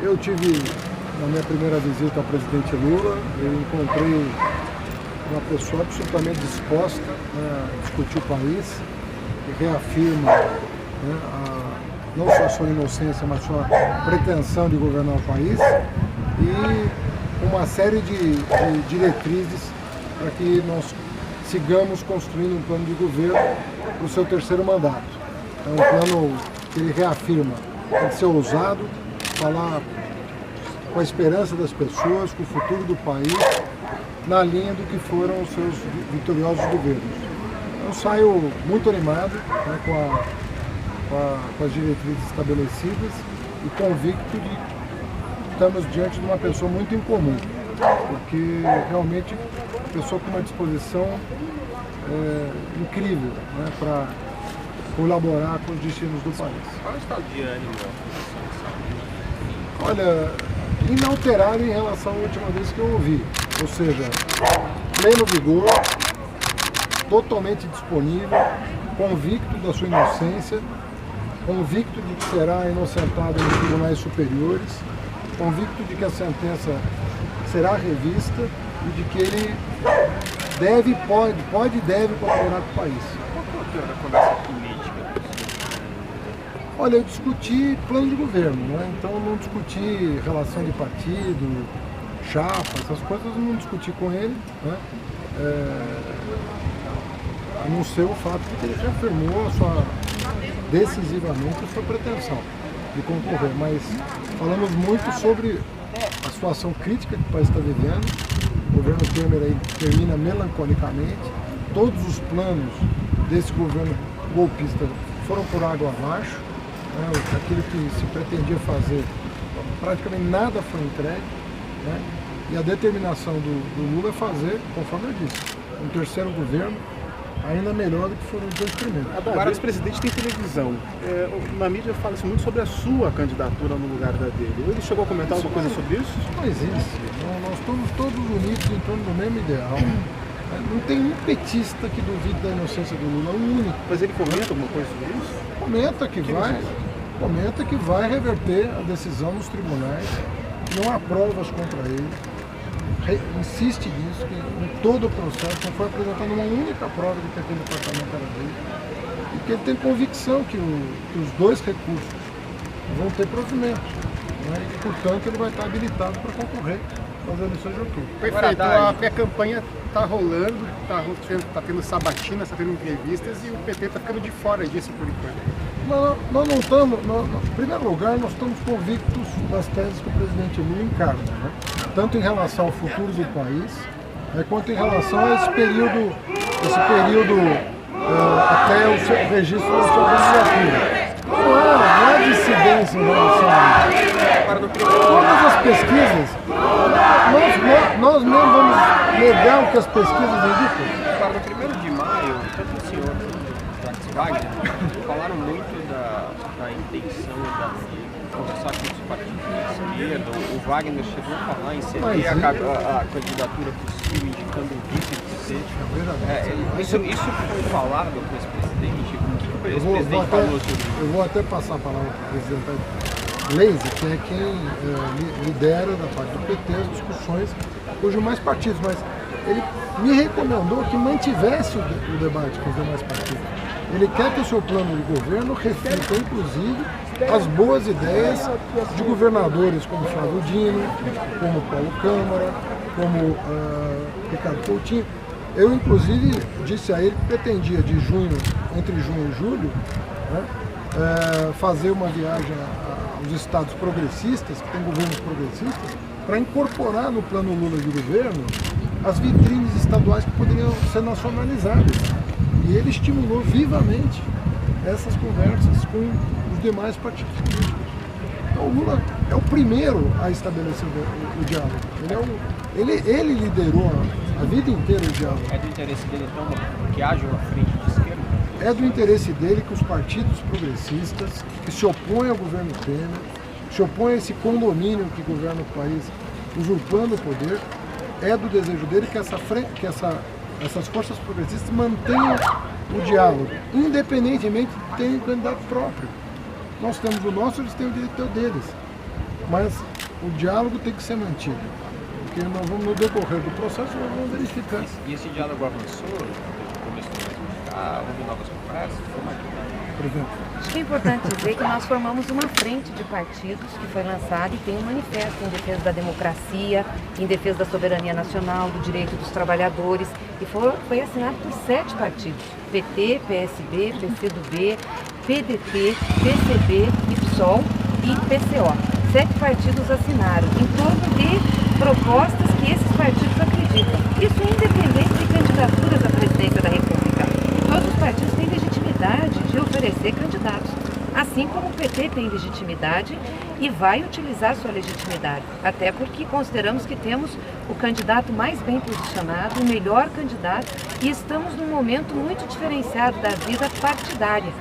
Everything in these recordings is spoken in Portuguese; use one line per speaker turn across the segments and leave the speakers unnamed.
Eu tive, na minha primeira visita ao presidente Lula, eu encontrei uma pessoa absolutamente disposta, né, a discutir o país, que reafirma, né, não só a sua inocência, mas a sua pretensão de governar o país, e uma série de diretrizes para que nós sigamos construindo um plano de governo para o seu terceiro mandato. É um plano que ele reafirma, tem que ser ousado, falar com a esperança das pessoas, com o futuro do país, na linha do que foram os seus vitoriosos governos. Eu saio muito animado, né, com as diretrizes estabelecidas e convicto de que estamos diante de uma pessoa muito incomum, porque realmente pessoa com uma disposição incrível, né, para colaborar com os destinos do país.
Qual é o estado de ânimo?
Olha, inalterável em relação à última vez que eu ouvi, ou seja, pleno vigor, totalmente disponível, convicto da sua inocência, convicto de que será inocentado em tribunais superiores, convicto de que a sentença será revista e de que ele pode e deve colaborar com o país.
Qual que é o teor da conversa política?
Olha, eu discuti plano de governo, né? Então eu não discuti relação de partido, chapa, essas coisas eu não discuti com ele, né? A não ser o fato de que ele reafirmou decisivamente a sua pretensão de concorrer, mas falamos muito sobre a situação crítica que o país está vivendo. O governo Temer aí termina melancolicamente, todos os planos desse governo golpista foram por água abaixo, né? Aquilo que se pretendia fazer, praticamente nada foi entregue, né? E a determinação do Lula é fazer, conforme eu disse, um terceiro governo ainda melhor do que foram os dois primeiros.
Agora, o ex-presidente tem televisão. Na mídia fala-se muito sobre a sua candidatura no lugar da dele. Ele chegou a comentar alguma coisa sobre isso?
Não existe. Nós estamos todos unidos em torno do mesmo ideal. Não tem um petista que duvide da inocência do Lula, um único.
Mas ele comenta alguma coisa sobre isso?
Comenta que vai reverter a decisão nos tribunais, não há provas contra ele. Insiste nisso, que em todo o processo não foi apresentada uma única prova de que aquele departamento era dele, e que ele tem convicção que os dois recursos vão ter provimento, né? E, portanto, ele vai estar habilitado para concorrer às eleições de outubro.
Perfeito, a pré-campanha está rolando, está tendo sabatinas, está tendo entrevistas e o PT está ficando de fora disso por enquanto.
Nós não estamos, em primeiro lugar, nós estamos convictos das teses que o presidente Lula encarna, né? Tanto em relação ao futuro do país, né, quanto em relação a esse período até o registro da sua candidatura. Não há dissidência em relação a isso. Todas as pesquisas, nós mesmos vamos negar o que as pesquisas indicam.
Para no 1º de maio, tanto o senhor quanto o Wagner falaram muito da intenção de conversar com os partidos de esquerda. O Wagner chegou a falar em ceder a candidatura possível, indicando o vice-presidente. Isso foi falado com o ex-presidente? O que o ex-presidente falou sobre isso?
Eu vou até passar a palavra para o presidente Leise, que é quem lidera da parte do PT as discussões com os demais partidos, mas ele me recomendou que mantivesse o debate com os demais partidos. Ele quer que o seu plano de governo reflita, inclusive, as boas ideias de governadores como Flávio Dino, como Paulo Câmara, como Ricardo Coutinho. Eu, inclusive, disse a ele que pretendia, entre junho e julho, né, fazer uma viagem aos estados progressistas, que têm governos progressistas, para incorporar no plano Lula de governo as vitrines estaduais que poderiam ser nacionalizadas. E ele estimulou vivamente essas conversas com os demais partidos políticos. Então o Lula é o primeiro a estabelecer o diálogo. Ele liderou a vida inteira o diálogo.
É do interesse dele, então, que haja uma frente de esquerda?
É do interesse dele que os partidos progressistas, que se opõem ao governo Temer, que se opõem a esse condomínio que governa o país, usurpando o poder, é do desejo dele que essas forças progressistas mantenham o diálogo, independentemente de terem um candidato próprio. Nós temos o nosso, eles têm o direito deles. Mas o diálogo tem que ser mantido, porque nós vamos, no decorrer do processo, nós vamos verificar.
E esse diálogo avançou? Começou a houve novas conversas?
Por exemplo,
Acho que é importante dizer que nós formamos uma frente de partidos que foi lançada e tem um manifesto em defesa da democracia, em defesa da soberania nacional, do direito dos trabalhadores, e foi assinado por 7 partidos: PT, PSB, PCdoB, PDT, PCB, PSOL e PCO. 7 partidos assinaram em torno de propostas que esses partidos acreditam. Isso é independente de candidaturas à presidência da República. Todos os partidos têm legitimidade de oferecer candidatos, assim como o PT tem legitimidade e vai utilizar sua legitimidade, até porque consideramos que temos o candidato mais bem posicionado, o melhor candidato, e estamos num momento muito diferenciado da vida partidária.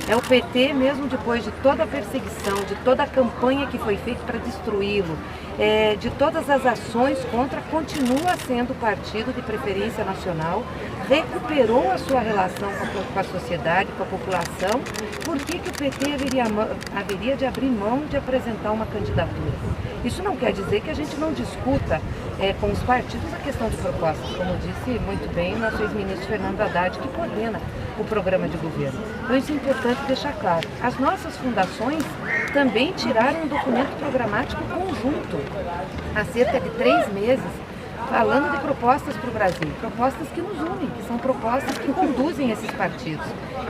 É o PT, mesmo depois de toda a perseguição, de toda a campanha que foi feita para destruí-lo, de todas as ações contra, continua sendo o partido de preferência nacional, recuperou a sua relação com a sociedade, com a população. Por que o PT haveria de abrir mão de apresentar uma candidatura? Isso não quer dizer que a gente não discuta com os partidos a questão de propostas, como disse muito bem o nosso ex-ministro Fernando Haddad, que coordena o programa de governo. Então isso é importante deixar claro. As nossas fundações também tiraram um documento programático conjunto há cerca de 3 meses, falando de propostas para o Brasil, propostas que nos unem, que são propostas que conduzem esses partidos.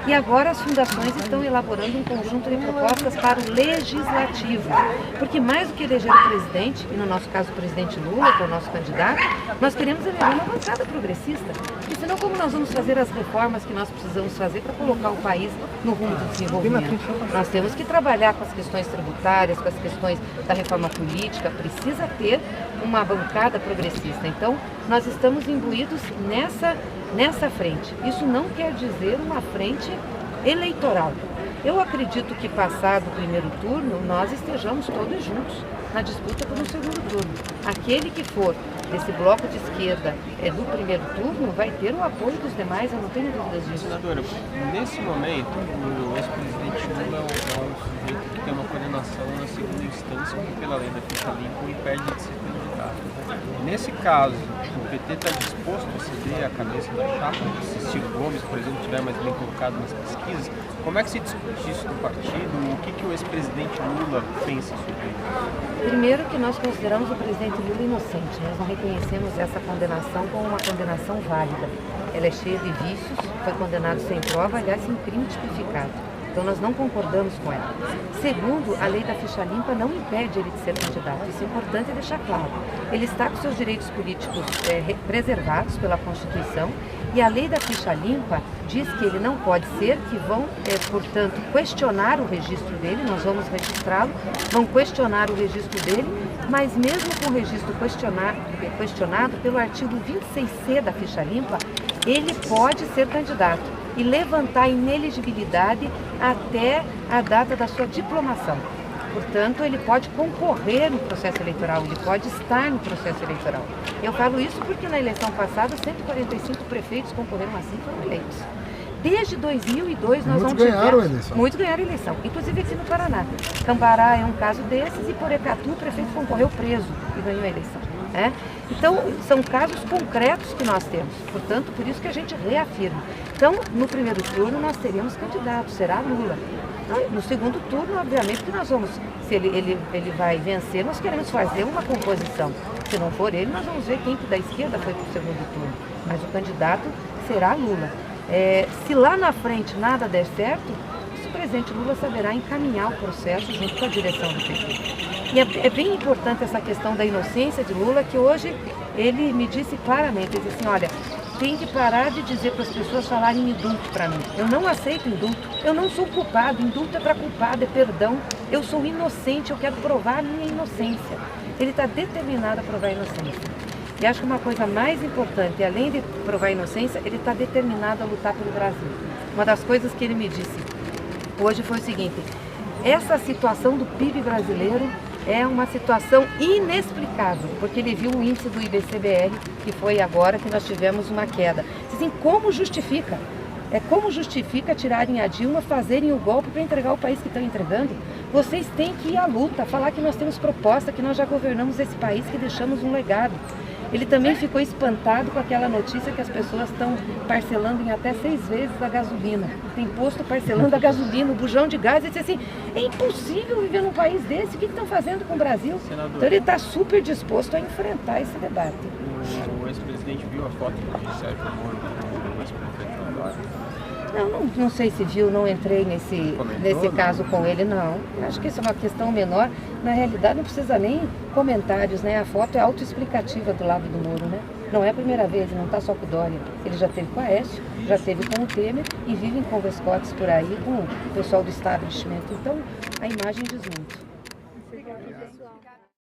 E agora as fundações estão elaborando um conjunto de propostas para o legislativo, porque mais do que eleger o presidente, e no nosso caso o presidente Lula, que é o nosso candidato, nós queremos eleger uma bancada progressista, porque senão como nós vamos fazer as reformas que nós precisamos fazer para colocar o país no rumo do desenvolvimento? Nós temos que trabalhar com as questões tributárias, com as questões da reforma política, precisa ter uma bancada progressista. Então, nós estamos imbuídos nessa frente. Isso não quer dizer uma frente eleitoral. Eu acredito que, passado o primeiro turno, nós estejamos todos juntos na disputa por um segundo turno. Aquele que for desse bloco de esquerda do primeiro turno vai ter o apoio dos demais, eu não tenho dúvidas disso.
Senadora, nesse momento, o ex-presidente Lula é um sujeito que tem uma condenação na segunda instância, que pela lei da ficha limpa o impede de ser candidato. Nesse caso, o PT está disposto a ceder a cabeça da chapa, se Ciro Gomes, por exemplo, estiver mais bem colocado nas pesquisas, como é que se discute isso no partido? O que o ex-presidente Lula pensa sobre isso?
Primeiro que nós consideramos o presidente Lula inocente, nós não reconhecemos essa condenação como uma condenação válida. Ela é cheia de vícios, foi condenado sem prova, aliás, sem crime tipificado. Então nós não concordamos com ela. Segundo, a lei da ficha limpa não impede ele de ser candidato. Isso é importante deixar claro. Ele está com seus direitos políticos preservados pela Constituição e a lei da ficha limpa diz que ele não pode ser, que vão, portanto, questionar o registro dele, nós vamos registrá-lo, vão questionar o registro dele, mas mesmo com o registro questionado pelo artigo 26C da ficha limpa, ele pode ser candidato e levantar inelegibilidade até a data da sua diplomação. Portanto, ele pode concorrer no processo eleitoral, ele pode estar no processo eleitoral. Eu falo isso porque na eleição passada, 145 prefeitos concorreram assim e foram eleitos. Desde 2002 nós não tivemos...
Muitos ganharam a eleição.
Muitos ganharam a eleição, inclusive aqui no Paraná. Cambará é um caso desses e Porecatu o prefeito concorreu preso e ganhou a eleição. Então, são casos concretos que nós temos, portanto, por isso que a gente reafirma. Então, no primeiro turno nós teremos candidato, será Lula. No segundo turno, obviamente, que nós vamos, se ele vai vencer, nós queremos fazer uma composição. Se não for ele, nós vamos ver quem que da esquerda foi para o segundo turno. Mas o candidato será Lula. Se lá na frente nada der certo, o presidente Lula saberá encaminhar o processo junto com a direção do PT. E é bem importante essa questão da inocência de Lula, que hoje ele me disse claramente, ele disse assim, olha, tem que parar de dizer para as pessoas falarem indulto para mim. Eu não aceito indulto, eu não sou culpado, indulto é para culpado, é perdão. Eu sou inocente, eu quero provar a minha inocência. Ele está determinado a provar a inocência. E acho que uma coisa mais importante, além de provar a inocência, ele está determinado a lutar pelo Brasil. Uma das coisas que ele me disse hoje foi o seguinte, essa situação do PIB brasileiro é uma situação inexplicável, porque ele viu o índice do IBCBR, que foi agora que nós tivemos uma queda. Assim, como justifica? Como justifica tirarem a Dilma, fazerem o golpe para entregar o país que estão entregando? Vocês têm que ir à luta, falar que nós temos proposta, que nós já governamos esse país, que deixamos um legado. Ele também ficou espantado com aquela notícia que as pessoas estão parcelando em até 6 vezes a gasolina. Tem posto parcelando a gasolina, o bujão de gás. Ele disse assim, é impossível viver num país desse, o que estão fazendo com o Brasil? Senador. Então ele está super disposto a enfrentar esse debate.
O ex-presidente viu a foto do Sérgio Moro, o ex-prefeito agora?
Não sei se viu, não entrei nesse caso com ele, não. Acho que isso é uma questão menor. Na realidade, não precisa nem comentários, né? A foto é autoexplicativa do lado do Moro, né? Não é a primeira vez, ele não está só com o Dória. Ele já teve com a Aécio, já teve com o Temer e vive em converscotes por aí com o pessoal do establishment. Então, a imagem diz muito.